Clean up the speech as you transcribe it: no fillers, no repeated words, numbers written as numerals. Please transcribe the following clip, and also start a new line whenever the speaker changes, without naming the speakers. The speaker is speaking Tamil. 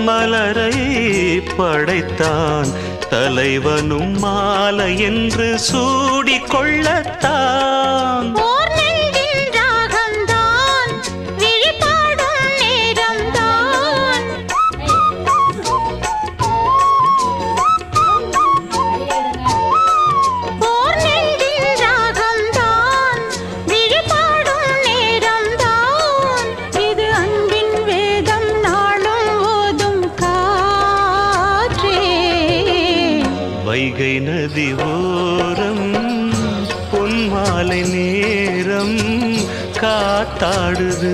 மலரை படைத்தான் தலைவனும் மாலை என்று சூடிக்கொள்ளத்தான். வைகை நதி ஓரம் பொன்மாலை நேரம் காத்தாடுது.